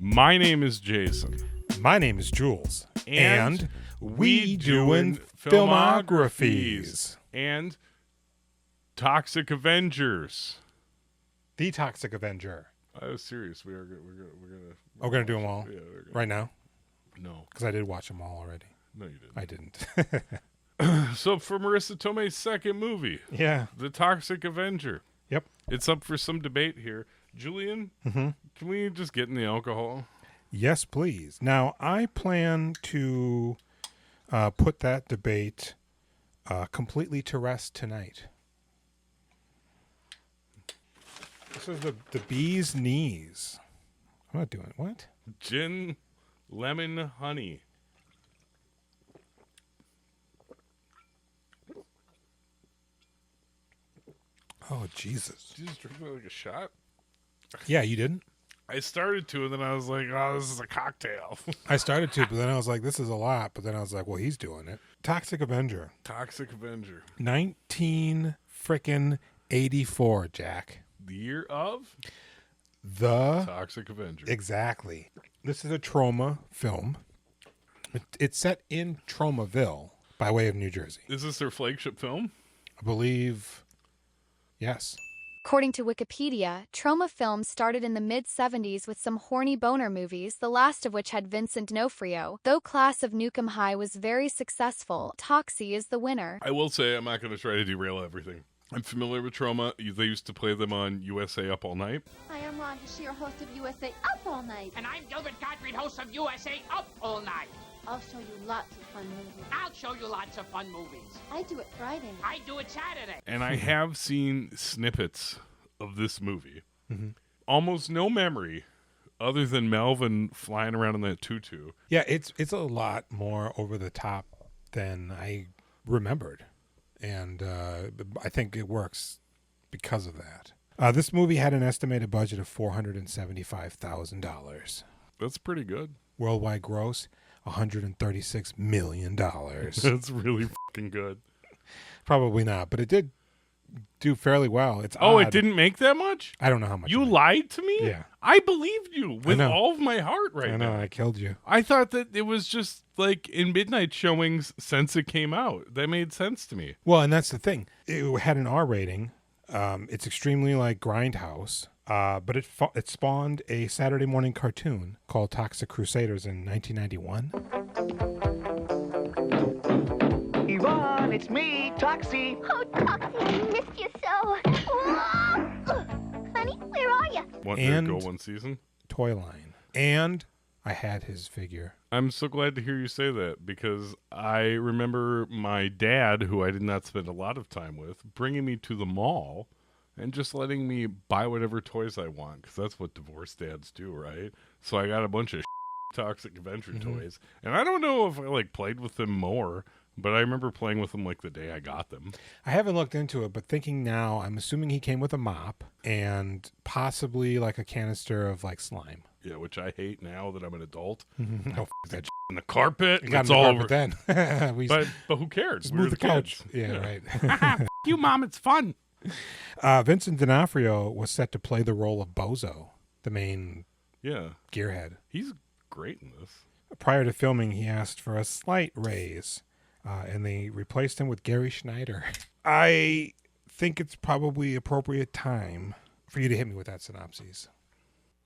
My name is Jason. My name is Jules. And we doing filmographies. And Toxic Avengers. The Toxic Avenger. I was serious. We're gonna. Oh, we're going to do them all? Yeah, right now? No. Because I did watch them all already. No, you didn't. I didn't. So for Marissa Tomei's second movie, Yeah. The Toxic Avenger. Yep. It's up for some debate here. Julian, can we just get in the alcohol? Yes, please. Now, I plan to put that debate completely to rest tonight. This is the bee's knees. I'm not doing what? Gin, lemon, honey. Oh, Jesus. Did you just drink that like a shot? Yeah, you didn't? I started to, and then I was like, oh, this is a cocktail. I started to, but then I was like, this is a lot. But then I was like, well, he's doing it. Toxic Avenger. Toxic Avenger. 1984, Jack. The year of The Toxic Avenger. Exactly. This is a trauma film. It's set in Traumaville by way of New Jersey. Is this their flagship film? I believe, yes. According to Wikipedia, Trauma Films started in the mid-70s with some horny boner movies, the last of which had Vincent D'Onofrio. Though Class of Nukem High was very successful, Toxie is the winner. I will say I'm not going to try to derail everything. I'm familiar with Trauma. They used to play them on USA Up All Night. I am Ron Bashir, host of USA Up All Night. And I'm Gilbert Gottfried, host of USA Up All Night. I'll show you lots of fun movies. I'll show you lots of fun movies. I do it Friday. I do it Saturday. And I have seen snippets of this movie. Almost no memory other than Melvin flying around in that tutu. Yeah, it's a lot more over the top than I remembered. And I think it works because of that. This movie had an estimated budget of $475,000. That's pretty good. Worldwide gross, $136 million. That's really fucking good. Probably not, but it did do fairly well. It's Oh, odd. it didn't make that much? I don't know how much. You it made. lied to me? Yeah. I believed you with know. all of my heart right I know, now. I killed you. I thought that it was just like in midnight showings since it came out. That made sense to me. Well, and that's the thing. It had an R rating. It's extremely like Grindhouse, but it spawned a Saturday morning cartoon called Toxic Crusaders in 1991. Yvonne, it's me, Toxie. Oh, Toxie, I missed you so. Whoa! Honey, where are you? Want And- to go one season? Toy line. And I had his figure. I'm so glad to hear you say that because I remember my dad, who I did not spend a lot of time with, bringing me to the mall and just letting me buy whatever toys I want because that's what divorced dads do, right? So I got a bunch of Toxic Avenger toys, and I don't know if I like played with them more, but I remember playing with them like the day I got them. I haven't looked into it, but thinking now, I'm assuming he came with a mop and possibly like a canister of like slime. Yeah, which I hate now that I'm an adult. Oh, f- that In the carpet, You and got it's in the all carpet over. then. But who cares? Just We were move the couch. kids. Yeah, right. F- you, Mom. It's fun. Vincent D'Onofrio was set to play the role of Bozo, the main Yeah, gearhead. he's great in this. Prior to filming, he asked for a slight raise, and they replaced him with Gary Schneider. I think it's probably appropriate time for you to hit me with that synopsis.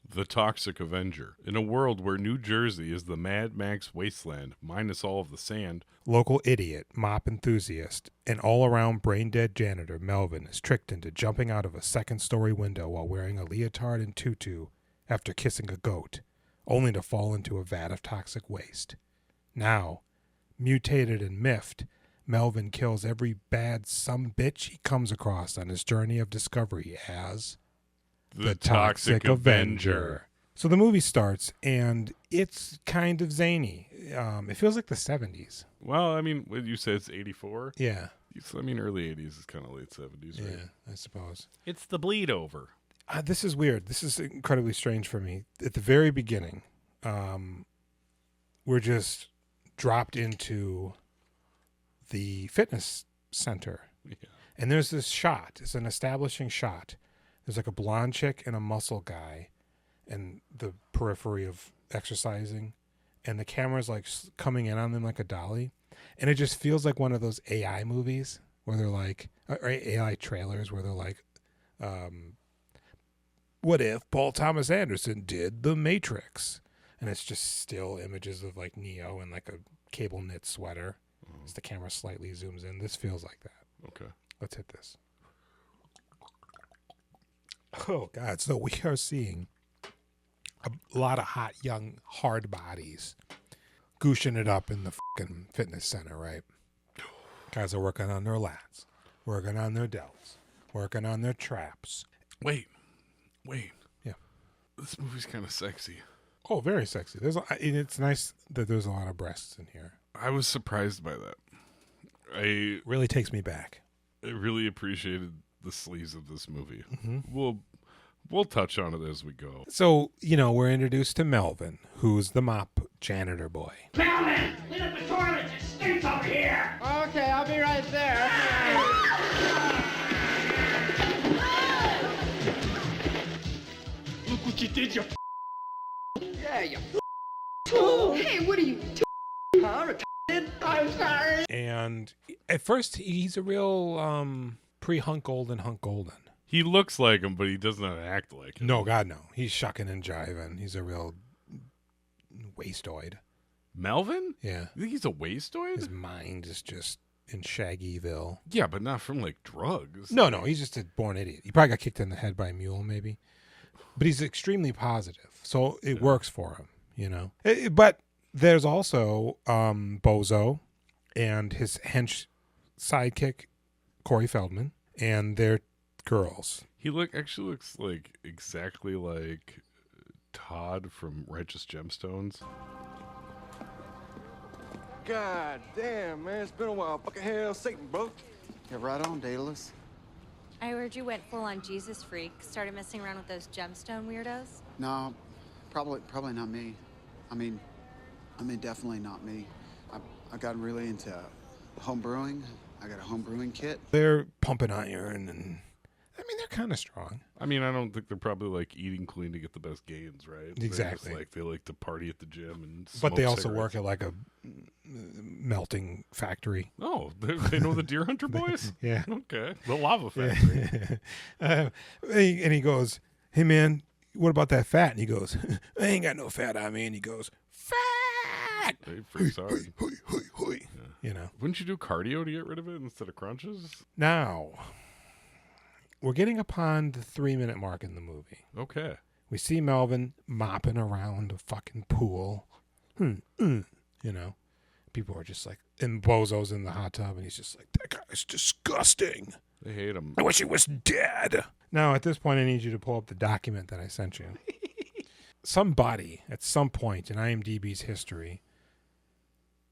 The Toxic Avenger. In a world where New Jersey is the Mad Max wasteland, minus all of the sand, Local idiot, mop enthusiast, and all-around brain-dead janitor Melvin is tricked into jumping out of a second-story window while wearing a leotard and tutu after kissing a goat, only to fall into a vat of toxic waste. Now, mutated and miffed, Melvin kills every bad sumbitch he comes across on his journey of discovery as the Toxic Avenger. So the movie starts, and it's kind of zany. It feels like the 70s. Well, I mean, what you said it's 84. Yeah, I mean, early 80s is kind of late 70s, right? yeah, I suppose. It's the bleed over. This is weird. This is incredibly strange for me. At the very beginning, we're just dropped into the fitness center. Yeah. And there's this shot. It's an establishing shot. There's like a blonde chick and a muscle guy. and the periphery of exercising, and the camera's like coming in on them like a dolly, and it just feels like one of those AI movies where they're like, or AI trailers where they're like, what if Paul Thomas Anderson did The Matrix? And it's just still images of like Neo in like a cable knit sweater as the camera slightly zooms in. This feels like that. Okay. Let's hit this. Oh, God. So we are seeing a lot of hot, young, hard bodies gooshing it up in the fucking fitness center, right? Guys are working on their lats, working on their delts, working on their traps. Wait. Yeah. This movie's kind of sexy. Oh, very sexy. It's nice that there's a lot of breasts in here. I was surprised by that. I Really takes me back. really appreciated the sleaze of this movie. Mm-hmm. We'll touch on it as we go. So, we're introduced to Melvin, who's the mop janitor boy. Melvin, clean up the toilet. It stinks over here. Okay, I'll be right there. Look what you did, you. Yeah, you. Hey, what are you? I'm sorry. And at first, he's a real pre-Hunk Golden, Hunk Golden. He looks like him, but he does not act like him. No, God, no. He's shucking and jiving. He's a real wastoid. Melvin? Yeah. You think he's a wastoid? His mind is just in Shaggyville. Yeah, but not from like drugs. No, he's just a born idiot. He probably got kicked in the head by a mule, maybe. But he's extremely positive, so it works for him, But there's also Bozo and his hench sidekick, Corey Feldman, and their girls. He actually looks like exactly like Todd from Righteous Gemstones. God damn, man, it's been a while. Fucking hell, Satan, bro. Yeah, right on, Daedalus. I heard you went full on Jesus freak, started messing around with those gemstone weirdos. No, probably not me. I mean, definitely not me. I got really into home brewing. I got a home brewing kit. They're pumping iron, and they're kind of strong. I don't think they're probably like eating clean to get the best gains, right? Exactly. They like to party at the gym and But they also cigarettes. work at like a melting factory. Oh, they know the Deer Hunter boys? Yeah. Okay. The lava factory. And he goes, "Hey, man, what about that fat?" And he goes, "I ain't got no fat on me." And he goes, "Fat!" They freaks hard. Yeah. Wouldn't you do cardio to get rid of it instead of crunches? Now, we're getting upon the 3-minute mark in the movie. Okay. We see Melvin mopping around a fucking pool. People are just like, and Bozo's in the hot tub, and he's just like, "That guy's disgusting. They hate him. I wish he was dead." Now, at this point, I need you to pull up the document that I sent you. Somebody, at some point in IMDb's history,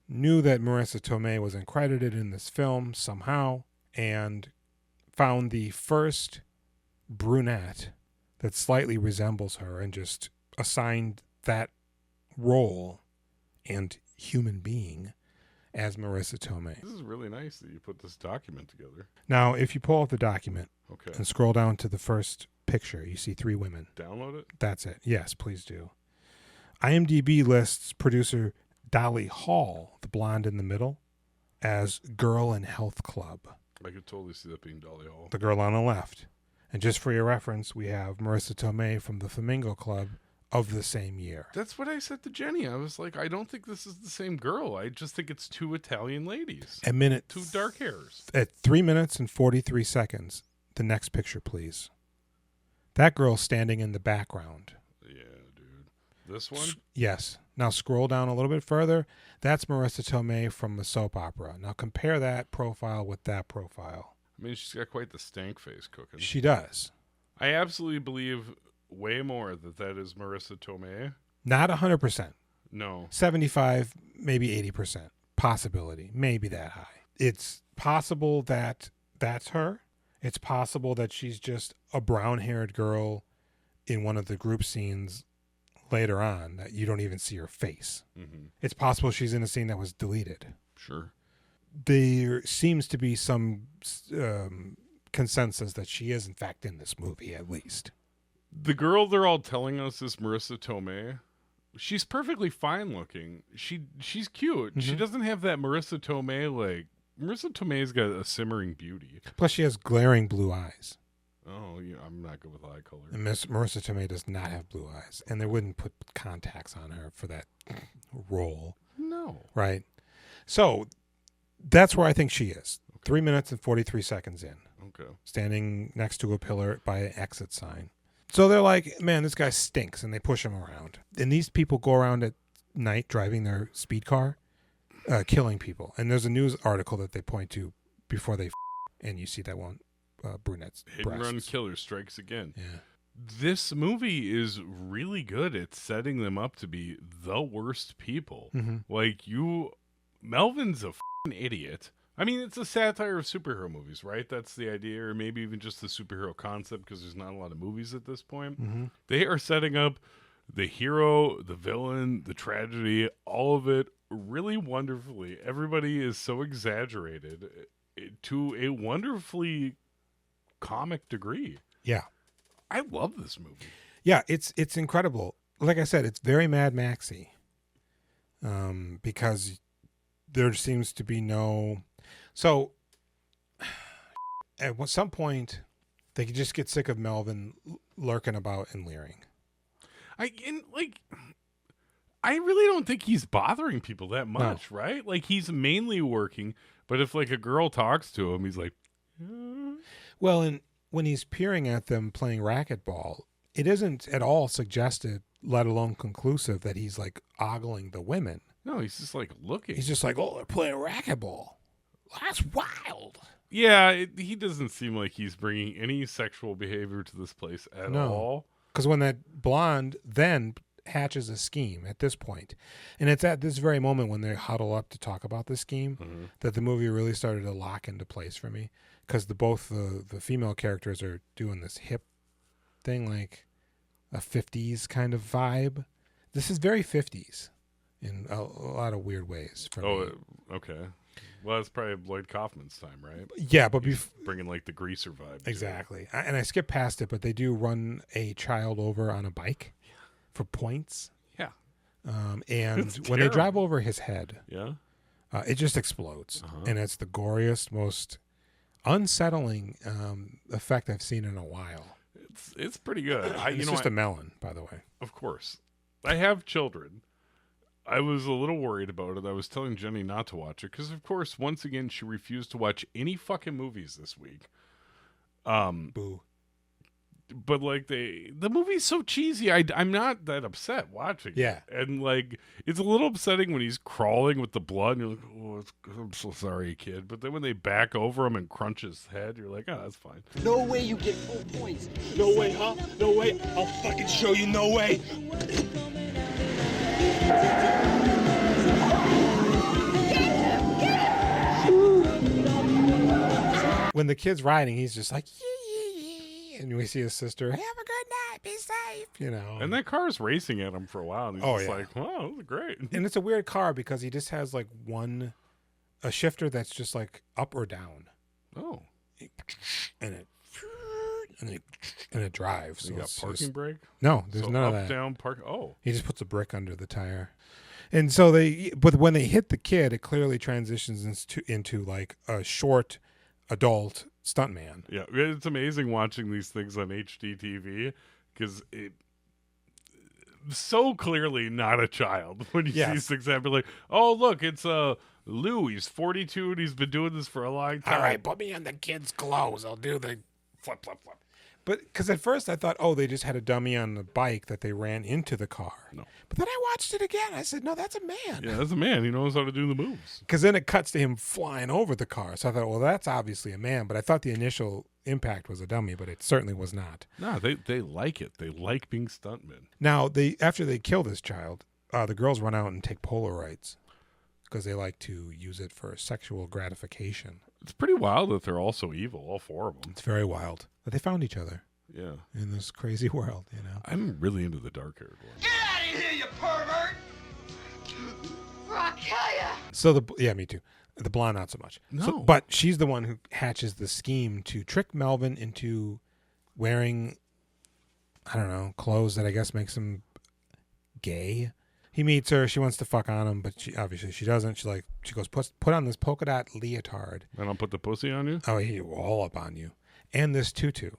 knew that Marissa Tomei was uncredited in this film somehow, and found the first brunette that slightly resembles her and just assigned that role and human being as Marissa Tomei. This is really nice that you put this document together. Now, if you pull up the document Okay. and scroll down to the first picture, you see 3 women. Download it? That's it. Yes, please do. IMDb lists producer Dolly Hall, the blonde in the middle, as Girl in Health Club. I could totally see that being Dolly Hall. The girl on the left. And just for your reference, we have Marissa Tomei from the Flamingo Club of the same year. That's what I said to Jenny. I was like, I don't think this is the same girl. I just think it's 2 Italian ladies. A minute. 2 dark hairs. At 3 minutes and 43 seconds, the next picture, please. That girl standing in the background. Yeah, dude. This one? Yes. Now scroll down a little bit further. That's Marissa Tomei from the soap opera. Now compare that profile with that profile. She's got quite the stank face cooking. She does. I absolutely believe way more that is Marissa Tomei. Not 100%. No. 75, maybe 80%. Possibility. Maybe that high. It's possible that that's her. It's possible that she's just a brown-haired girl in one of the group scenes later on that you don't even see her face. Mm-hmm. It's possible she's in a scene that was deleted. Sure. There seems to be some consensus that she is, in fact, in this movie, at least. The girl they're all telling us is Marissa Tomei. She's perfectly fine looking. She's cute. Mm-hmm. She doesn't have that Marissa Tomei like. Marissa Tomei's got a simmering beauty. Plus, she has glaring blue eyes. Oh, yeah, I'm not good with eye color. And Marissa Tomei does not have blue eyes, and they wouldn't put contacts on her for that role. No. Right? So, that's where I think she is. 3 minutes and 43 seconds in. Okay. Standing next to a pillar by an exit sign. So they're like, man, this guy stinks, and they push him around. And these people go around at night driving their speed car, killing people. And there's a news article that they point to before they and you see that one brunette's Hit and run breasts. killer strikes again. Yeah. This movie is really good at setting them up to be the worst people. Mm-hmm. Like Melvin's a idiot. I mean, it's a satire of superhero movies, right? That's the idea, or maybe even just the superhero concept, because there's not a lot of movies at this point. Mm-hmm. They are setting up the hero, the villain, the tragedy, all of it really wonderfully. Everybody is so exaggerated to a wonderfully comic degree. Yeah. I love this movie. Yeah, it's incredible. Like I said, it's very Mad Maxy. Because there seems to be no... So, at some point, they could just get sick of Melvin lurking about and leering. I really don't think he's bothering people that much, right? Like, he's mainly working, but if, like, a girl talks to him, he's like... Well, and when he's peering at them playing racquetball, it isn't at all suggested, let alone conclusive, that he's, like, ogling the women. No, he's just, like, looking. He's just like, oh, they're playing racquetball. That's wild. Yeah, he doesn't seem like he's bringing any sexual behavior to this place at all. Because when that blonde then hatches a scheme at this point, and it's at this very moment when they huddle up to talk about the scheme, that the movie really started to lock into place for me. Because both the female characters are doing this hip thing, like a 50s kind of vibe. This is very 50s in a lot of weird ways for me. Okay. Well, it's probably Lloyd Kaufman's time, right? Yeah, but bringing like the greaser vibe. Exactly. And I skipped past it, but they do run a child over on a bike for points. Yeah. And when they drive over his head, it just explodes. And it's the goriest, most unsettling effect I've seen in a while. It's pretty good. It's just a melon, by the way. Of course. I have children. I was a little worried about it. I was telling Jenny not to watch it because, of course, once again, she refused to watch any fucking movies this week. Boo. But, like, the movie's so cheesy. I'm not that upset watching it. And, like, it's a little upsetting when he's crawling with the blood. And you're like, oh, I'm so sorry, kid. But then when they back over him and crunch his head, you're like, oh, that's fine. No way you get full points. No way, huh? No way. I'll fucking show you no way. When the kid's riding, he's just like, yee, and we see his sister, have a good night, be safe, you know. And that car's racing at him for a while. And he's like, wow, this is great. And it's a weird car because he just has like a shifter that's just like up or down. Oh. And it drives. So you got parking brake? No, there's none of that. Up, down, park. Oh. He just puts a brick under the tire. And so but when they hit the kid, it clearly transitions into like a short adult stuntman. Yeah, it's amazing watching these things on HD TV because it so clearly not a child when you see things happen. Like, oh look, it's Lou. He's 42 and he's been doing this for a long time. All right, put me on the kid's clothes. I'll do the flip. But because at first I thought, they just had a dummy on the bike that they ran into the car. No. But then I watched it again. I said, no, that's a man. Yeah, that's a man. He knows how to do the moves. Because then it cuts to him flying over the car. So I thought, well, that's obviously a man. But I thought the initial impact was a dummy, but it certainly was not. No, they like it. They like being stuntmen. Now, after they kill this child, the girls run out and take Polaroids because they like to use it for sexual gratification. It's pretty wild that they're all so evil, all four of them. It's very wild that they found each other. Yeah. In this crazy world, you know. I'm really into the dark-haired one. Get out of here, you pervert! I'll kill ya! So me too. The blonde, not so much. No. But she's the one who hatches the scheme to trick Melvin into wearing I don't know, clothes that I guess makes him gay. He meets her. She wants to fuck on him, but obviously she doesn't. She goes, put on this polka dot leotard. And I'll put the pussy on you? Oh, he all up on you. And this tutu.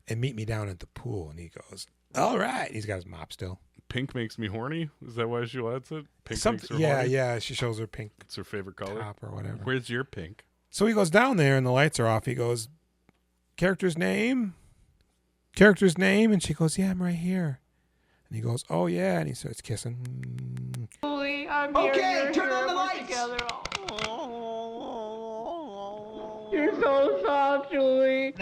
And meet me down at the pool. And he goes, all right. He's got his mop still. Pink makes me horny? Is that why she likes it? Pink makes her yeah, horny? Yeah. She shows her pink. It's her favorite color? Top or whatever. Where's your pink? So he goes down there and the lights are off. He goes, character's name? Character's name? And she goes, yeah, I'm right here. And he goes, oh, yeah. And he starts kissing. Julie, I'm here. Okay, turn on the lights. Together. You're so soft, Julie.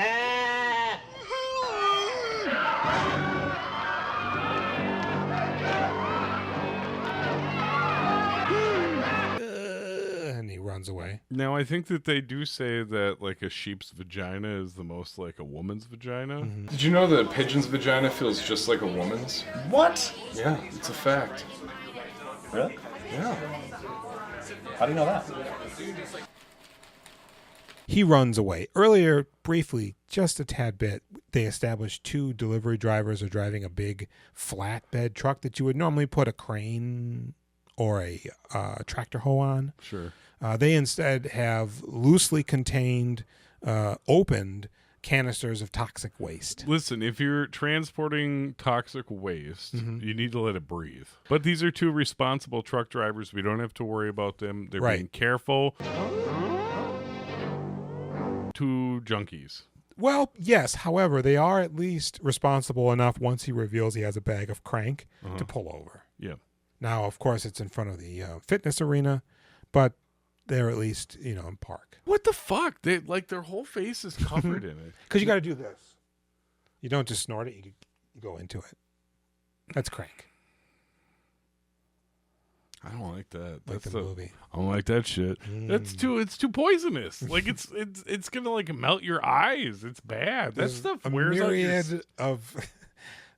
And he runs away. Now, I think that they do say that, like, a sheep's vagina is the most like a woman's vagina. Mm-hmm. Did you know that a pigeon's vagina feels just like a woman's? What? Yeah, it's a fact. Really? Yeah. How do you know that? He runs away. Earlier, briefly, just a tad bit, they established 2 delivery drivers are driving a big flatbed truck that you would normally put a crane or a tractor hoe on. Sure. They instead have loosely contained, opened canisters of toxic waste. Listen, if you're transporting toxic waste, you need to let it breathe. But these are 2 responsible truck drivers. We don't have to worry about them. They're being careful. 2 junkies. Well, yes. However, they are at least responsible enough once he reveals he has a bag of crank to pull over. Yeah. Now, of course, it's in front of the fitness arena, but they're at least, in park. What the fuck? They like their whole face is covered in it. Because you got to do this. You don't just snort it; you go into it. That's crank. I don't like that. Like That's the movie. I don't like that shit. It's too poisonous. Like it's gonna like melt your eyes. It's bad. That stuff wears out your... myriad of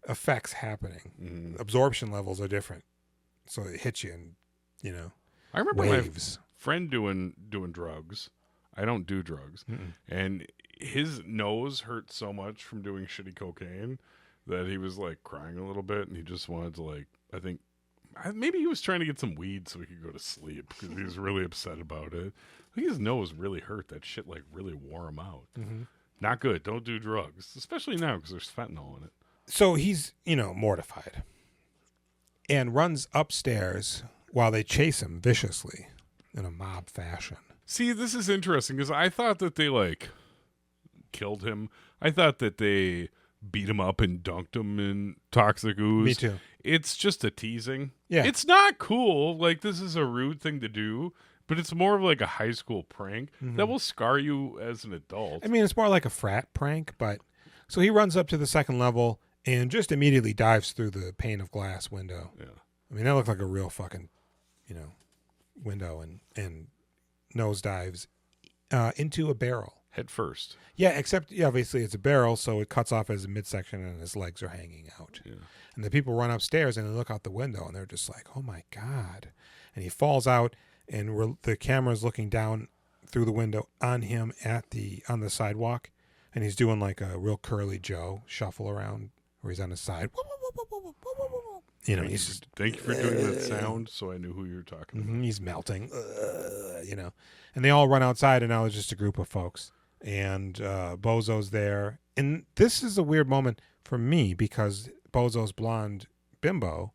effects happening. Absorption levels are different, so it hits you and I remember waves. my friend doing drugs. I don't do drugs, and his nose hurt so much from doing shitty cocaine that he was like crying a little bit, and he just wanted to like maybe he was trying to get some weed so he could go to sleep because he was really upset about it. I think his nose really hurt. That shit like really wore him out. Not good. Don't do drugs, especially now because there's fentanyl in it. So he's mortified and runs upstairs while they chase him viciously in a mob fashion. See, this is interesting because I thought that they like killed him. I thought that they beat him up and dunked him in toxic ooze. Me too. It's just a teasing. Yeah. It's not cool. Like, this is a rude thing to do, but it's more of like a high school prank that will scar you as an adult. I mean, it's more like a frat prank, but so he runs up to the second level and just immediately dives through the pane of glass window. Yeah. I mean, that looked like a real fucking, window and nose dives into a barrel. Head first. Yeah, except obviously it's a barrel, so it cuts off as a midsection and his legs are hanging out. Yeah. And the people run upstairs and they look out the window and they're just like, oh my God. And he falls out and the camera's looking down through the window on him on the sidewalk. And he's doing like a real Curly Joe shuffle around where he's on his side. He's just, thank you for doing that sound so I knew who you were talking about. He's melting, And they all run outside and now it's just a group of folks. And Bozo's there. And this is a weird moment for me because Bozo's blonde bimbo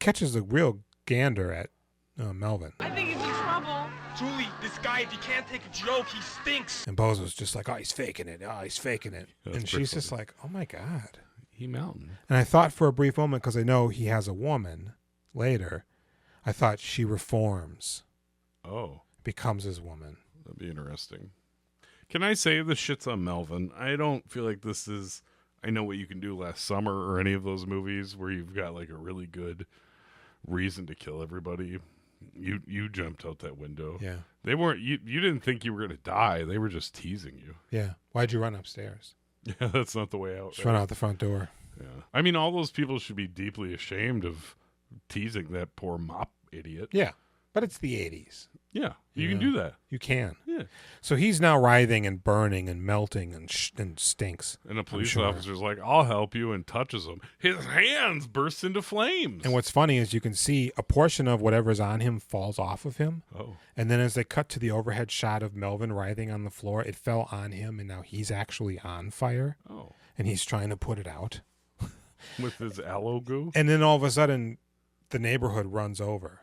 catches a real gander at Melvin. I think he's in trouble. Julie, this guy, if he can't take a joke, he stinks. And Bozo's just like, oh, he's faking it. Oh, he's faking it. That's and she's just like, oh my God. He mountain. And I thought for a brief moment, because I know he has a woman later, I thought she reforms. Oh. Becomes his woman. That'd be interesting. Can I say the shit's on Melvin? I don't feel like this is I Know What You Can Do Last Summer or any of those movies where you've got like a really good reason to kill everybody. You jumped out that window. Yeah. They weren't you didn't think you were gonna die. They were just teasing you. Yeah. Why'd you run upstairs? Yeah, that's not the way out. Just run out the front door. Yeah. I mean, all those people should be deeply ashamed of teasing that poor mop idiot. Yeah. But it's the 80s. Yeah, you can do that. You can. Yeah. So he's now writhing and burning and melting and stinks. And a police officer's like, I'll help you, and touches him. His hands burst into flames. And what's funny is you can see a portion of whatever's on him falls off of him. Oh. And then as they cut to the overhead shot of Melvin writhing on the floor, it fell on him, and now he's actually on fire. Oh. And he's trying to put it out. With his aloe goo? And then all of a sudden, the neighborhood runs over.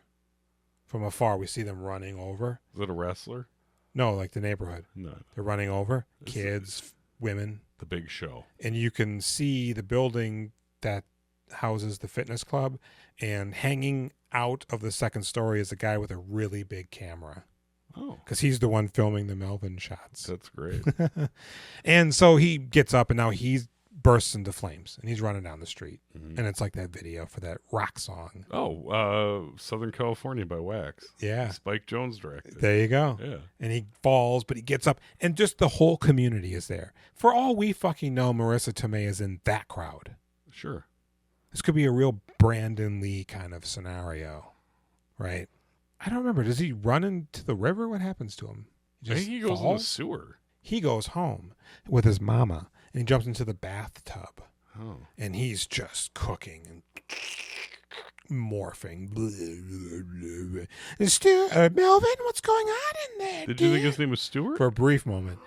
From afar, we see them running over. Is it a wrestler? No, like the neighborhood. No. They're running over. Kids, women. The big show. And you can see the building that houses the fitness club, and hanging out of the second story is a guy with a really big camera. Oh. Because he's the one filming the Melvin shots. That's great. And so he gets up, and now he bursts into flames, and he's running down the street. And it's like that video for that rock song. Oh, Southern California by Wax. Yeah. Spike Jonze directed. There you go. Yeah. And he falls, but he gets up, and just the whole community is there. For all we fucking know, Marissa Tomei is in that crowd. Sure. This could be a real Brandon Lee kind of scenario, right? I don't remember. Does he run into the river? What happens to him? I think he goes in the sewer. He goes home with his mama, and he jumps into the bathtub. Oh. And he's just cooking and morphing. Melvin, what's going on in there? Did you think his name was Stuart? For a brief moment.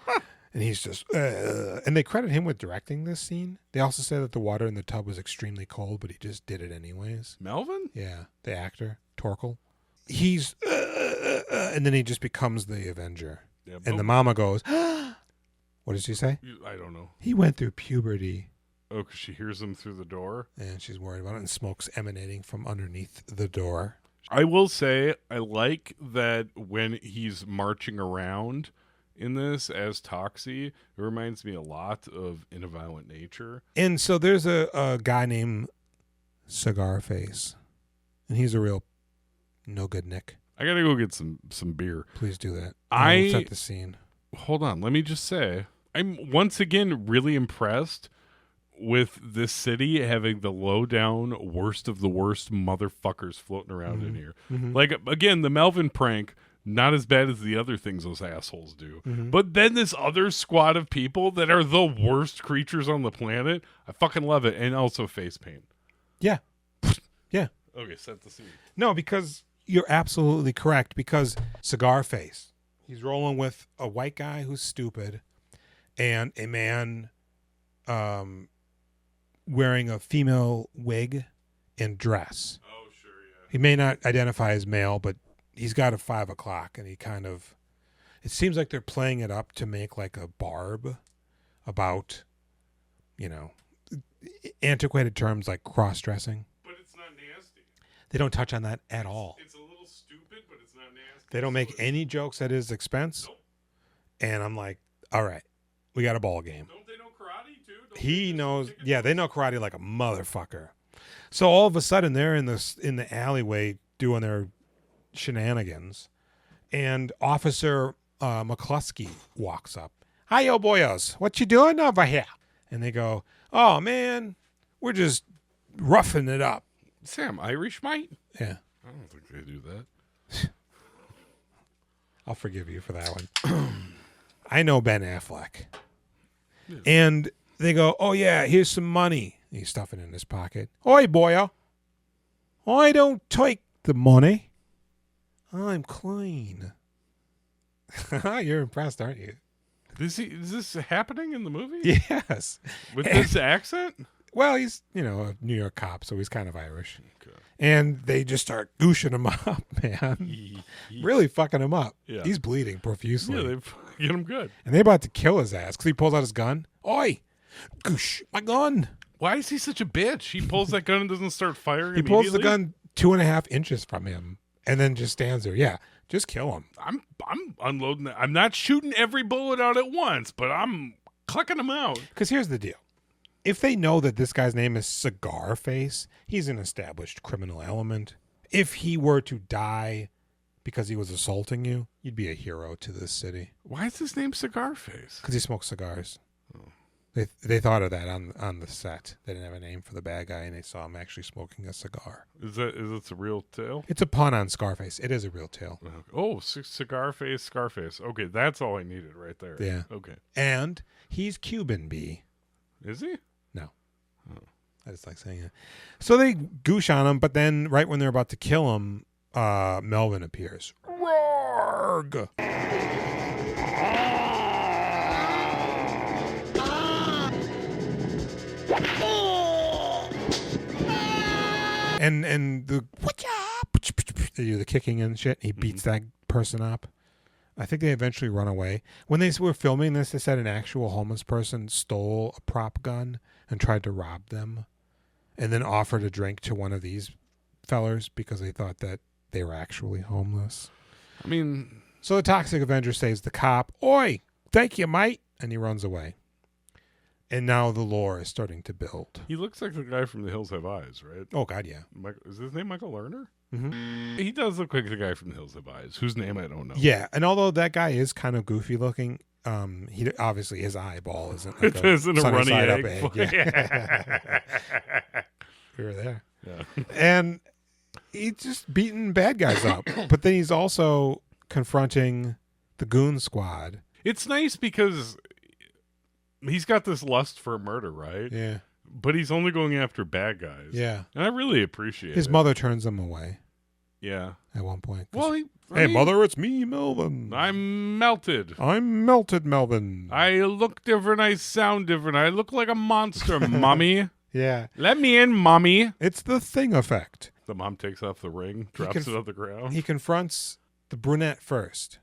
And he's just, and they credit him with directing this scene. They also say that the water in the tub was extremely cold, but he just did it anyways. Melvin? Yeah, the actor, Torkel. He's, and then he just becomes the Avenger. Yeah, and the mama goes, what did she say? I don't know. He went through puberty. Oh, because she hears him through the door? And she's worried about it, and smoke's emanating from underneath the door. I will say, I like that when he's marching around in this as Toxie, it reminds me a lot of In a Violent Nature. And so there's a guy named Cigar Face, and he's a real no good Nick. I gotta go get some beer. Please do that. I set the scene. Hold on, let me just say, I'm once again really impressed with this city having the low-down, worst of the worst motherfuckers floating around in here. Mm-hmm. Like, again, the Melvin prank, not as bad as the other things those assholes do. Mm-hmm. But then this other squad of people that are the worst creatures on the planet, I fucking love it. And also face paint. Yeah. Yeah. Okay, set the scene. No, because you're absolutely correct, because Cigar Face, he's rolling with a white guy who's stupid and a man wearing a female wig and dress. Oh, sure, yeah. He may not identify as male, but he's got a 5 o'clock, and he kind of, it seems like they're playing it up to make like a barb about, you know, antiquated terms like cross-dressing. But it's not nasty. They don't touch on that at all. It's a little stupid, but it's not nasty. They don't make any jokes at his expense. Nope. And I'm like, all right, we got a ball game. Don't they know karate, too? He knows, yeah, they know karate like a motherfucker. So all of a sudden they're in the alleyway doing their shenanigans, and Officer McCluskey walks up. Hi, yo boyos, what you doing over here? And they go, oh man, we're just roughing it up. Sam, Irish, mate? Yeah. I don't think they do that. I'll forgive you for that one. I know Ben Affleck. Yeah. And they go, oh yeah, here's some money. He's stuffing it in his pocket. Oi, boyo. I don't take the money. I'm clean. You're impressed, aren't you? Is this happening in the movie? Yes. With this accent? Well, he's, you know, a New York cop, so he's kind of Irish. Okay. And they just start gooshing him up, man. Really fucking him up. Yeah. He's bleeding profusely. Yeah, they get him good. And they're about to kill his ass because he pulls out his gun. Oi! Goosh, my gun. Why is he such a bitch? He pulls that gun and doesn't start firing. He pulls the gun 2.5 inches from him and then just stands there. Yeah, just kill him. I'm unloading that. I'm not shooting every bullet out at once, but I'm clucking them out. Because here's the deal. If they know that this guy's name is Cigar Face, he's an established criminal element. If he were to die because he was assaulting you, you'd be a hero to this city. Why is his name Cigar Face? Because he smokes cigars. Oh. They thought of that on the set. They didn't have a name for the bad guy, and they saw him actually smoking a cigar. Is it a real tale? It's a pun on Scarface. It is a real tale. Oh, cigar face, Scarface. Okay, that's all I needed right there. Yeah. Okay. And he's Cuban, B. Is he? No. Oh. I just like saying it. So they goosh on him, but then right when they're about to kill him, Melvin appears. Roarg! And the they do the kicking and shit. He beats that person up. I think they eventually run away. When they were filming this, they said an actual homeless person stole a prop gun and tried to rob them, and then offered a drink to one of these fellers because they thought that they were actually homeless. I mean, so the Toxic Avenger saves the cop. Oi, thank you, mate, and he runs away. And now the lore is starting to build. he looks like the guy from The Hills Have Eyes, right? Oh God, yeah. Is his name Michael Lerner? Mm-hmm. He does look like the guy from The Hills Have Eyes, whose name I don't know. Yeah, and although that guy is kind of goofy looking, he obviously his eyeball isn't like It isn't a sunny runny side up egg. Yeah. We were there. Yeah. And he's just beating bad guys up, but then he's also confronting the goon squad. It's nice because he's got this lust for murder, right? Yeah. But he's only going after bad guys. Yeah. And I really appreciate His it. mother turns him away. Yeah. At one point. Well, hey, mother, it's me, Melvin. I'm melted. I'm melted, Melvin. I look different. I sound different. I look like a monster, mommy. Yeah. Let me in, mommy. It's the Thing effect. The mom takes off the ring, drops it on the ground. He confronts the brunette first.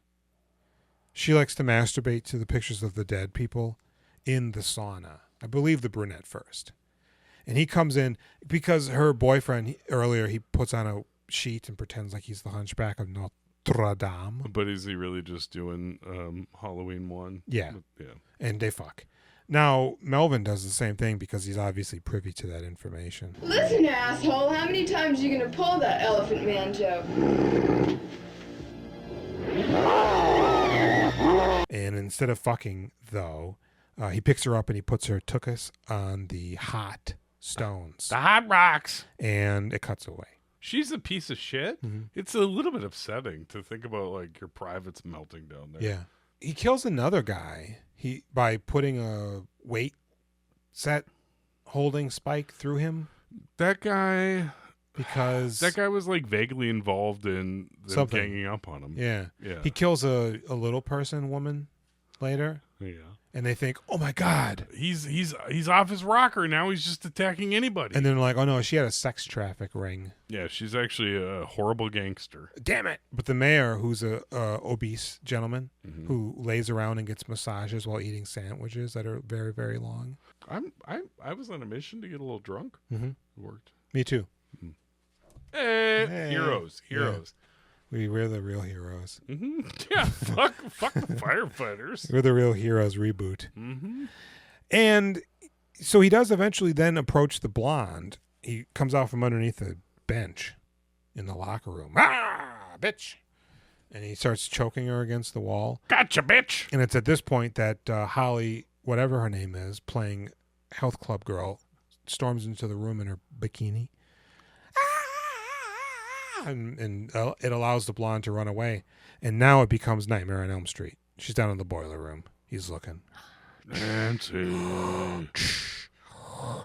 She likes to masturbate to the pictures of the dead people in the sauna. I believe the brunette first. And he comes in because her boyfriend earlier, he puts on a sheet and pretends like he's the hunchback of Notre Dame. But is he really just doing Halloween 1? Yeah. Yeah. And they fuck. Now, Melvin does the same thing because he's obviously privy to that information. Listen, asshole, how many times are you gonna pull that Elephant Man joke? And instead of fucking, though, he picks her up and he puts her tuchus on the hot stones. The hot rocks. And it cuts away. She's a piece of shit. Mm-hmm. It's a little bit upsetting to think about like your privates melting down there. Yeah. He kills another guy by putting a weight set holding spike through him. That guy was like vaguely involved in them ganging up on him. Yeah. Yeah. He kills a little person woman later. Yeah. And they think, oh my God. He's off his rocker now. He's just attacking anybody. And then like, oh no, she had a sex traffic ring. Yeah, she's actually a horrible gangster. Damn it. But the mayor, who's a obese gentleman who lays around and gets massages while eating sandwiches that are very, very long. I was on a mission to get a little drunk. Mm-hmm. It worked. Me too. Hey. Heroes. Yeah. We're the real heroes. Mm-hmm. Yeah, fuck the firefighters. We're the real heroes reboot. Mm-hmm. And so he does eventually then approach the blonde. He comes out from underneath a bench in the locker room. Ah, bitch. And he starts choking her against the wall. Gotcha, bitch. And it's at this point that Holly, whatever her name is, playing health club girl, storms into the room in her bikini. And it allows the blonde to run away. And now it becomes Nightmare on Elm Street. She's down in the boiler room. He's looking. Nancy. And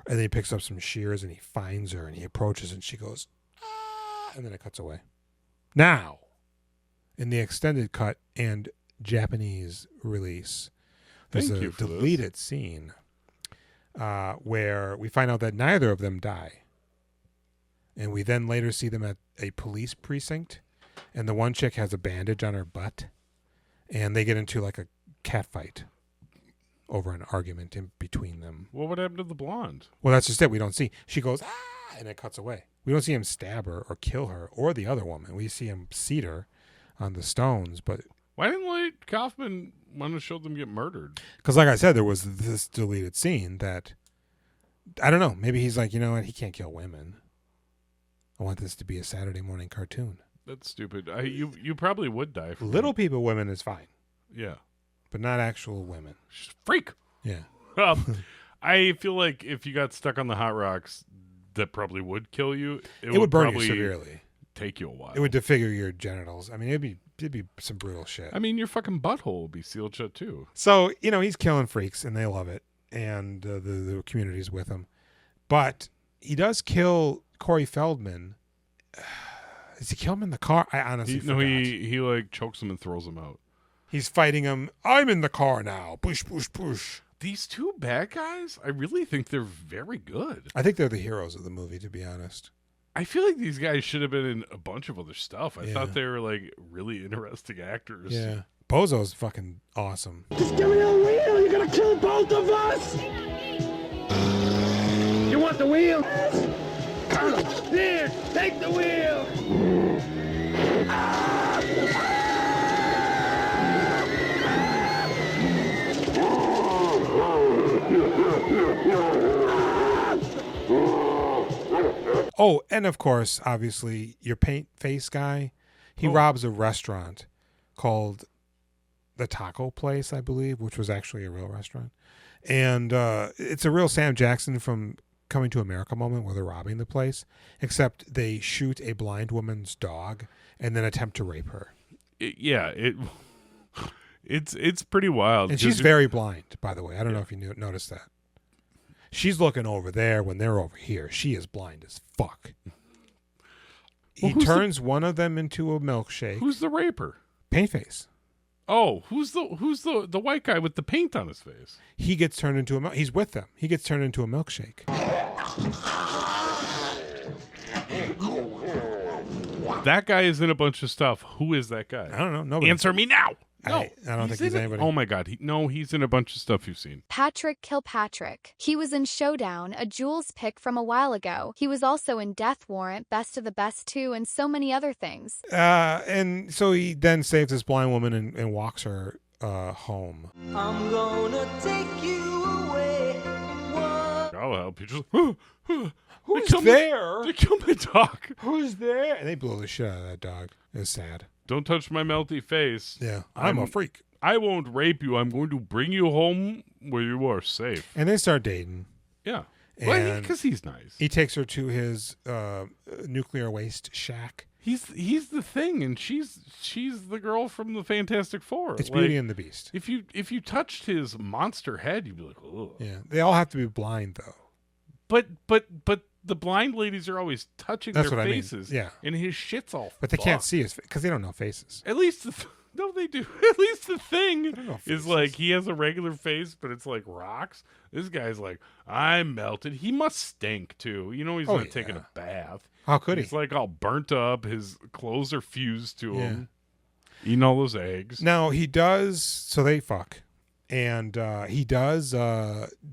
then he picks up some shears and he finds her and he approaches and she goes, ah, and then it cuts away. Now, in the extended cut and Japanese release, there's a deleted scene where we find out that neither of them die. And we then later see them at a police precinct, and the one chick has a bandage on her butt, and they get into like a cat fight over an argument in between them. Well, what happened to the blonde? Well, that's just it. We don't see. She goes, ah, and it cuts away. We don't see him stab her or kill her or the other woman. We see him seat her on the stones, but... Why didn't Lloyd Kaufman want to show them get murdered? Because like I said, there was this deleted scene that... I don't know. Maybe he's like, you know what? He can't kill women. I want this to be a Saturday morning cartoon. That's stupid. You probably would die. Little people women is fine. Yeah. But not actual women. She's a freak. Yeah. I feel like if you got stuck on the hot rocks, that probably would kill you. It would burn you probably severely. Take you a while. It would disfigure your genitals. I mean, it'd be some brutal shit. I mean, your fucking butthole would be sealed shut too. So, he's killing freaks, and they love it, and the community's with him. But he does kill Corey Feldman. Does he kill him in the car? I honestly forgot. He like chokes him and throws him out. He's fighting him. I'm in the car now. Push, push, push. These two bad guys, I really think they're very good. I think they're the heroes of the movie, to be honest. I feel like these guys should have been in a bunch of other stuff. I thought they were like really interesting actors. Yeah. Bozo's fucking awesome. Just give me a wheel. You're going to kill both of us. You want the wheel? Here, take the wheel. Oh, and of course, obviously, your paint face guy, he robs a restaurant called the Taco Place, I believe, which was actually a real restaurant. And it's a real Sam Jackson from Coming to America moment where they're robbing the place, except they shoot a blind woman's dog and then attempt to rape her. It's pretty wild. And she's very blind, by the way. I don't know if you noticed that. She's looking over there when they're over here. She is blind as fuck. He turns one of them into a milkshake. Who's the raper? Paintface. Oh, who's the white guy with the paint on his face? He gets turned into he's with them. He gets turned into a milkshake. That guy is in a bunch of stuff. Who is that guy? I don't know. Nobody. Answer me now. No, I don't think he's anybody. Oh my God. He's in a bunch of stuff you've seen. Patrick Kilpatrick. He was in Showdown, a Jules pick from a while ago. He was also in Death Warrant, Best of the Best 2, and so many other things. And so he then saves this blind woman and walks her home. I'm gonna take you away. I'll help you. Just who's there? They killed my dog. Who's there? And they blew the shit out of that dog. It was sad. Don't touch my melty face. Yeah, I'm a freak. I won't rape you. I'm going to bring you home where you are safe. And they start dating. Yeah. Well, because he's nice. He takes her to his nuclear waste shack. He's the thing, and she's the girl from the Fantastic Four. It's Beauty and the Beast. If you touched his monster head, you'd be like, ugh. Yeah, they all have to be blind though. But the blind ladies are always touching their faces. I mean. Yeah, and his shit's all. But they can't see his because they don't know faces. At least no, they do. At least the thing is like he has a regular face, but it's like rocks. This guy's like, I'm melted. He must stink too. He's not taking a bath. How could he? He's like all burnt up. His clothes are fused to him. Eating all those eggs. Now he does. So they fuck. And he does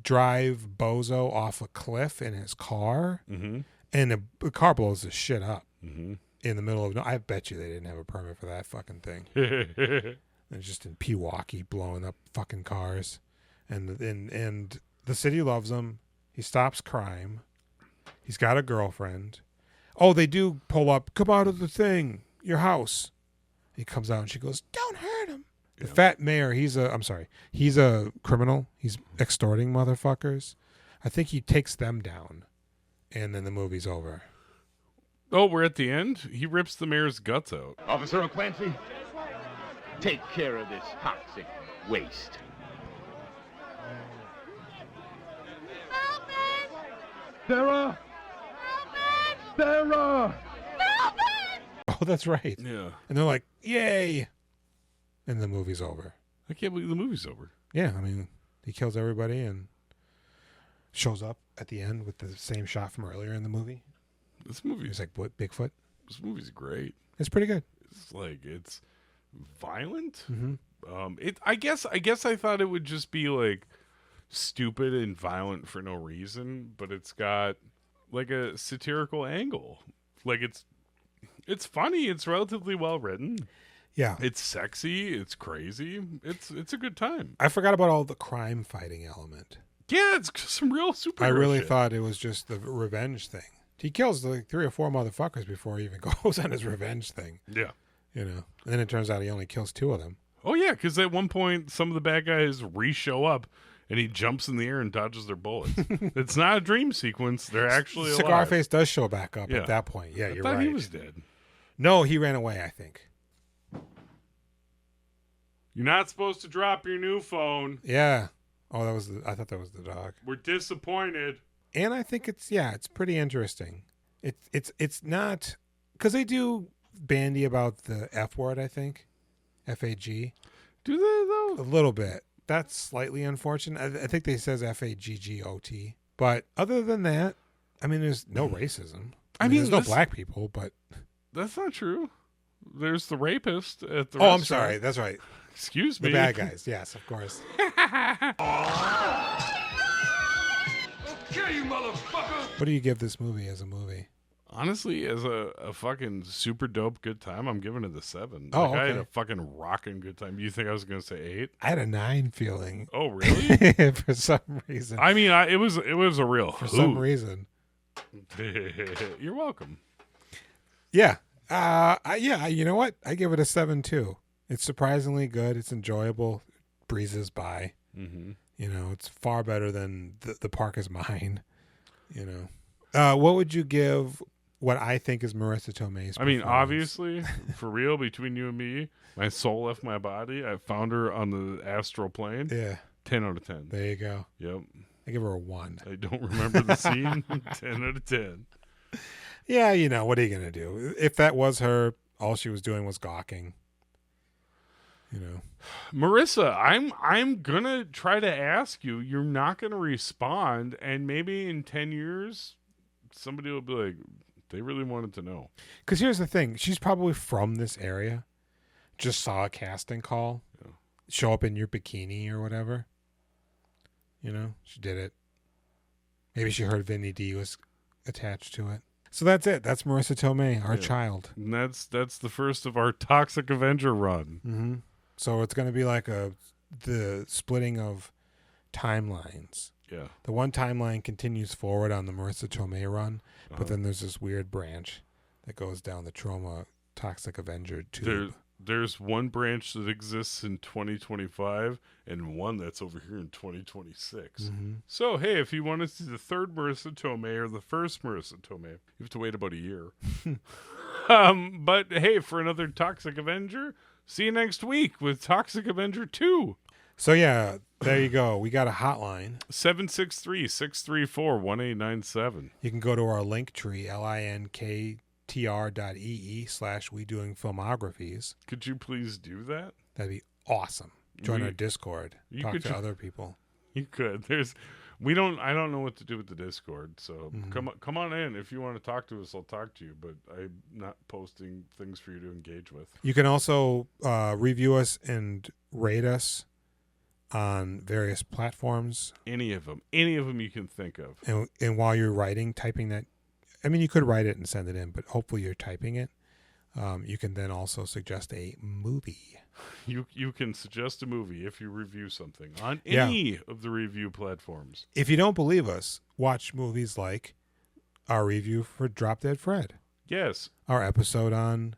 drive Bozo off a cliff in his car, and the car blows the shit up in the middle of. I bet you they didn't have a permit for that fucking thing. They're just in Pewaukee blowing up fucking cars, and the city loves him. He stops crime. He's got a girlfriend. Oh, they do pull up. Come out of the thing, your house. He comes out and she goes, "Don't hurt him." The fat mayor, he's a criminal. He's extorting motherfuckers. I think he takes them down, and then the movie's over. Oh, we're at the end? He rips the mayor's guts out. Officer O'Clancy, take care of this toxic waste. Sarah! Sarah! Oh, that's right. Yeah. And they're like, yay! And the movie's over. I can't believe the movie's over. Yeah, I mean, he kills everybody and shows up at the end with the same shot from earlier in the movie. This movie is like what, Bigfoot. This movie's great. It's pretty good. It's violent. Mm-hmm. I guess I thought it would just be like stupid and violent for no reason, but it's got like a satirical angle. Like it's funny. It's relatively well written. Yeah. It's sexy. It's crazy. It's a good time. I forgot about all the crime fighting element. Yeah, it's some real superhero I really shit. thought it was just the revenge thing. He kills like 3 or 4 motherfuckers before he even goes on his revenge thing. Yeah. And then it turns out he only kills 2 of them. Oh, yeah, because at one point, some of the bad guys re-show up, and he jumps in the air and dodges their bullets. It's not a dream sequence. They're actually alive. Cigar-Face does show back up at that point. Yeah, you're right. I thought he was dead. No, he ran away, I think. You're not supposed to drop your new phone. Yeah. Oh, I thought that was the dog. We're disappointed. And I think it's pretty interesting. It's not, because they do bandy about the F word, I think. F-A-G. Do they, though? A little bit. That's slightly unfortunate. I think they says F-A-G-G-O-T. But other than that, I mean, there's no racism. I mean, there's no black people, but... That's not true. There's the rapist at the restaurant. I'm sorry. That's right. Excuse me. The bad guys. Yes, of course. Okay, you motherfucker. What do you give this movie as a movie? Honestly, as a fucking super dope good time, I'm giving it a 7. Oh, I had okay. a fucking rocking good time. You think I was going to say 8? I had a 9 feeling. Oh, really? For some reason. I mean, it was a real For some reason. You're welcome. Yeah. You know what? I give it a 7 too. It's surprisingly good. It's enjoyable. Breezes by. Mm-hmm. You know, it's far better than the Park Is Mine. You know, what would you give what I think is Marissa Tomei's? I mean, obviously, for real, between you and me, my soul left my body. I found her on the astral plane. Yeah, 10 out of 10. There you go. Yep. I give her a 1. I don't remember the scene. 10 out of 10. Yeah, you know, what are you gonna do? If that was her, all she was doing was gawking. You know, Marissa, I'm gonna try to ask you. You're not gonna respond, and maybe in 10 years, somebody will be like, they really wanted to know. Because here's the thing: she's probably from this area. Just saw a casting call, show up in your bikini or whatever. You know, she did it. Maybe she heard Vinny D was attached to it. So that's it. That's Marissa Tomei, our child. And that's the first of our Toxic Avenger run. Mm-hmm. So it's going to be like the splitting of timelines. Yeah. The one timeline continues forward on the Marissa Tomei run, but then there's this weird branch that goes down the Troma Toxic Avenger tube. There's one branch that exists in 2025 and one that's over here in 2026. Mm-hmm. So, hey, if you want to see the third Marissa Tomei or the first Marissa Tomei, you have to wait about a year. But, hey, for another Toxic Avenger, see you next week with Toxic Avenger 2. So, yeah, there you go. We got a hotline. 763-634-1897. You can go to our link tree, linktr.ee/WeDoingFilmographies. Could you please do that? That'd be awesome. Join our Discord. Talk to other people. You could. I don't know what to do with the Discord, so come on in. If you want to talk to us, I'll talk to you, but I'm not posting things for you to engage with. You can also review us and rate us on various platforms. Any of them you can think of. And while you're typing that, I mean, you could write it and send it in, but hopefully you're typing it. You can then also suggest a movie. You can suggest a movie if you review something on any of the review platforms. If you don't believe us, watch movies like our review for Drop Dead Fred. Yes. Our episode on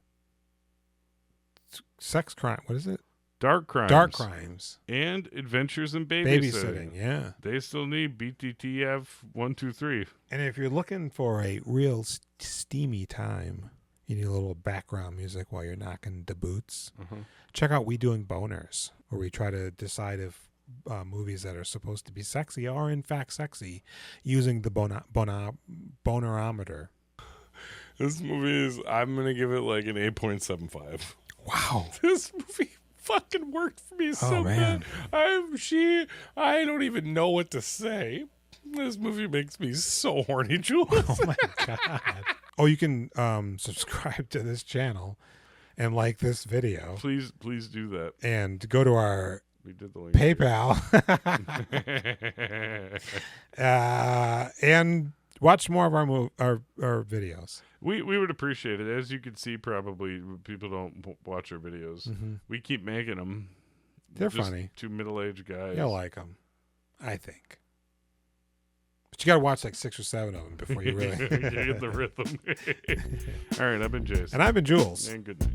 sex crime. What is it? Dark Crimes. Dark Crimes. And Adventures in Babysitting. Babysitting, yeah. They still need BTTF 123. And if you're looking for a real steamy time, you need a little background music while you're knocking the boots. Check out We Doing Boners, where we try to decide if movies that are supposed to be sexy are in fact sexy using the bonerometer. This movie is, I'm going to give it like an 8.75. Wow. This movie fucking worked for me so bad. I don't even know what to say. This movie makes me so horny, Jules. Oh my God. Oh, you can subscribe to this channel and like this video. Please do that. And go to our PayPal. And watch more of our videos. We would appreciate it. As you can see, probably people don't watch our videos. We keep making them. They're funny. Two middle-aged guys. You'll like them, I think. But you got to watch like 6 or 7 of them before you really get the rhythm. All right, I've been Jason. And I've been Jules. And good night.